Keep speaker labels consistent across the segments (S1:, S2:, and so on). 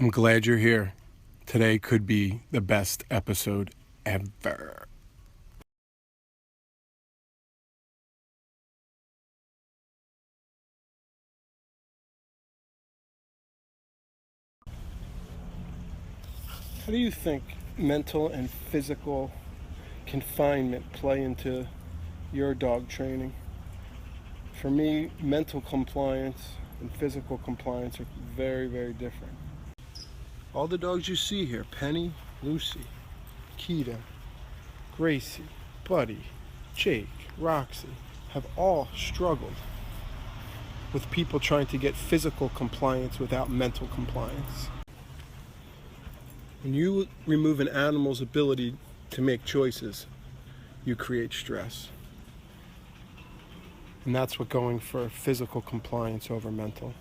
S1: I'm glad you're here. Today could be the best episode ever. How do you think mental and physical confinement play into your dog training? For me, mental compliance and physical compliance are very, very different. All the dogs you see here, Penny, Lucy, Keita, Gracie, Buddy, Jake, Roxy, have all struggled with people trying to get physical compliance without mental compliance. When you remove an animal's ability to make choices, you create stress. And that's what going for physical compliance over mental.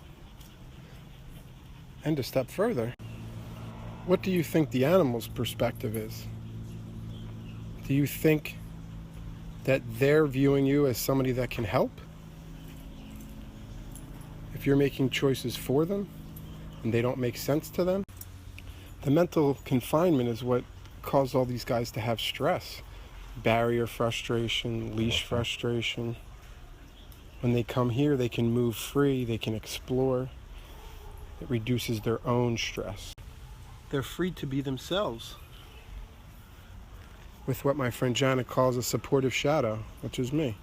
S1: And a step further, what do you think the animal's perspective is? Do you think that they're viewing you as somebody that can help? If you're making choices for them and they don't make sense to them? The mental confinement is what caused all these guys to have stress. Barrier frustration, leash frustration. When they come here, they can move free, they can explore. It reduces their own stress. They're free to be themselves with what my friend Janet calls a supportive shadow, which is me,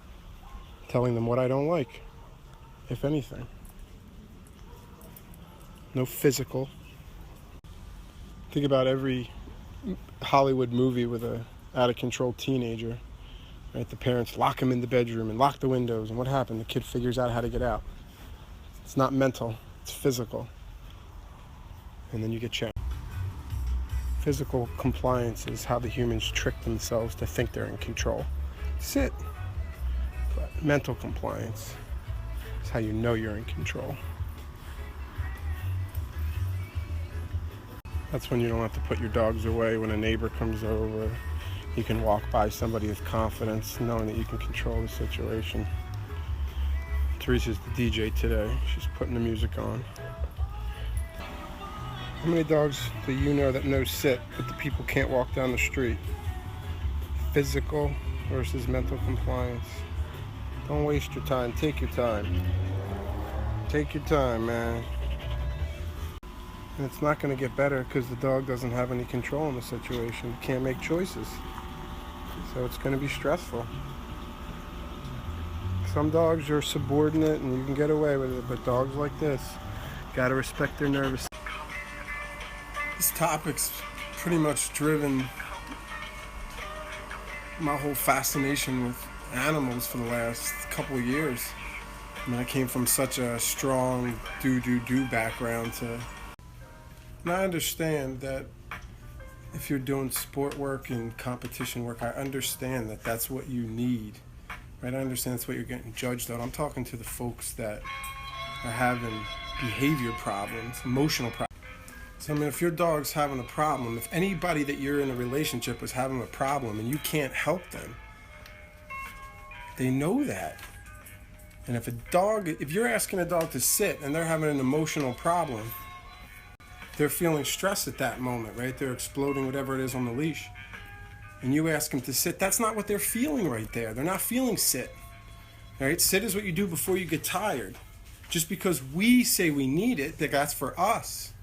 S1: telling them what I don't like, if anything. No physical. Think about every Hollywood movie with a out-of-control teenager. Right? The parents lock him in the bedroom and lock the windows, and what happened? The kid figures out how to get out. It's not mental, it's physical. And then you get checked. Physical compliance is how the humans trick themselves to think they're in control. Sit. But mental compliance is how you know you're in control. That's when you don't have to put your dogs away when a neighbor comes over. You can walk by somebody with confidence, knowing that you can control the situation. Teresa's the DJ today. She's putting the music on. How many dogs do you know that know sit, but the people can't walk down the street? Physical versus mental compliance. Don't waste your time. Take your time. Take your time, man. And it's not going to get better because the dog doesn't have any control in the situation. Can't make choices. So it's going to be stressful. Some dogs are subordinate and you can get away with it, but dogs like this, got to respect their nervous. This topic's pretty much driven my whole fascination with animals for the last couple of years. I mean, I came from such a strong do background to... And I understand that if you're doing sport work and competition work, I understand that that's what you need, right? I understand that's what you're getting judged on. I'm talking to the folks that are having behavior problems, emotional problems. So, I mean, if your dog's having a problem, if anybody that you're in a relationship is having a problem and you can't help them, they know that. And if you're asking a dog to sit and they're having an emotional problem, they're feeling stress at that moment, right? They're exploding whatever it is on the leash. And you ask them to sit, that's not what they're feeling right there. They're not feeling sit. Right? Sit is what you do before you get tired. Just because we say we need it, that's for us.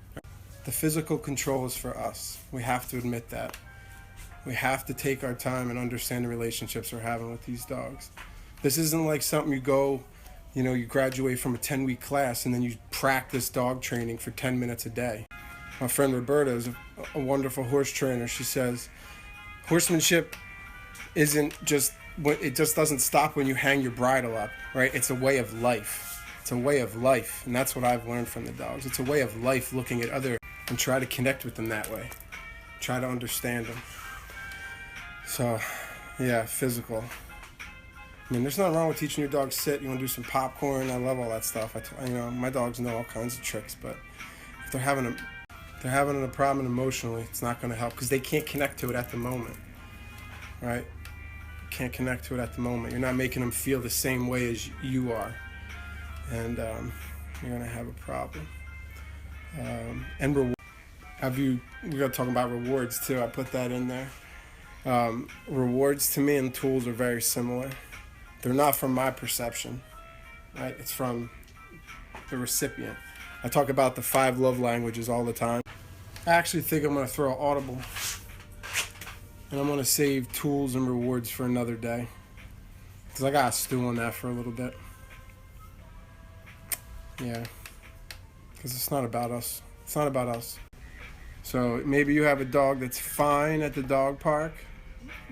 S1: The physical control is for us. We have to admit that. We have to take our time and understand the relationships we're having with these dogs. This isn't like something you graduate from a 10-week class and then you practice dog training for 10 minutes a day. My friend Roberta is a wonderful horse trainer. She says, horsemanship it just doesn't stop when you hang your bridle up, right? It's a way of life. It's a way of life, and that's what I've learned from the dogs. It's a way of life, looking at other and try to connect with them that way. Try to understand them. So, yeah, physical. I mean, there's nothing wrong with teaching your dog sit. You want to do some popcorn. I love all that stuff. My dogs know all kinds of tricks, but if they're having a problem emotionally, it's not going to help because they can't connect to it at the moment, right? Can't connect to it at the moment. You're not making them feel the same way as you are, and you're going to have a problem. And We got to talk about rewards too. I put that in there. Rewards to me and tools are very similar. They're not from my perception, right? It's from the recipient. I talk about the 5 love languages all the time. I actually think I'm going to throw an audible, and I'm going to save tools and rewards for another day, because I got to stew on that for a little bit. Yeah, because it's not about us. It's not about us. So maybe you have a dog that's fine at the dog park,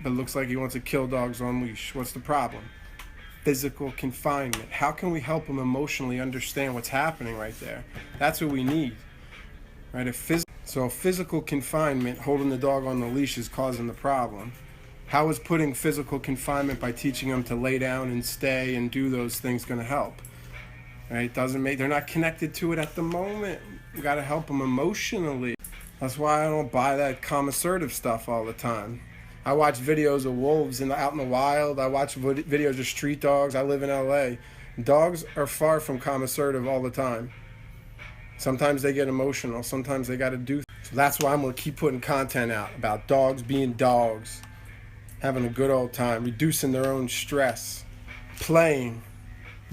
S1: but looks like he wants to kill dogs on leash. What's the problem? Physical confinement. How can we help him emotionally understand what's happening right there? That's what we need, right? So physical confinement, holding the dog on the leash, is causing the problem. How is putting physical confinement by teaching them to lay down and stay and do those things going to help? Right? They're not connected to it at the moment. We got to help them emotionally. That's why I don't buy that commiserative stuff all the time. I watch videos of wolves out in the wild. I watch videos of street dogs. I live in LA. Dogs are far from commiserative all the time. Sometimes they get emotional. Sometimes they got to do. So that's why I'm going to keep putting content out about dogs being dogs, having a good old time, reducing their own stress, playing,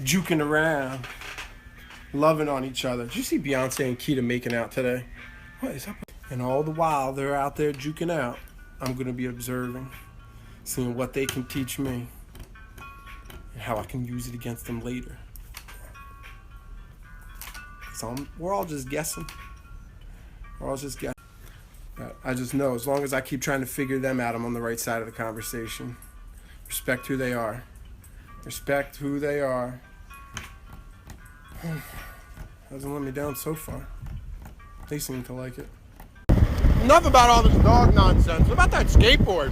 S1: juking around, loving on each other. Did you see Beyonce and Keita making out today? What is up? And all the while they're out there juking out, I'm going to be observing, seeing what they can teach me and how I can use it against them later. So we're all just guessing. We're all just guessing. But I just know as long as I keep trying to figure them out, I'm on the right side of the conversation. Respect who they are. Respect who they are. Hasn't let me down so far. They seem to like it. Enough about all this dog nonsense. What about that skateboard?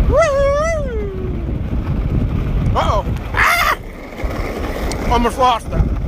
S1: Woo! Uh-oh. Ah! Almost lost that.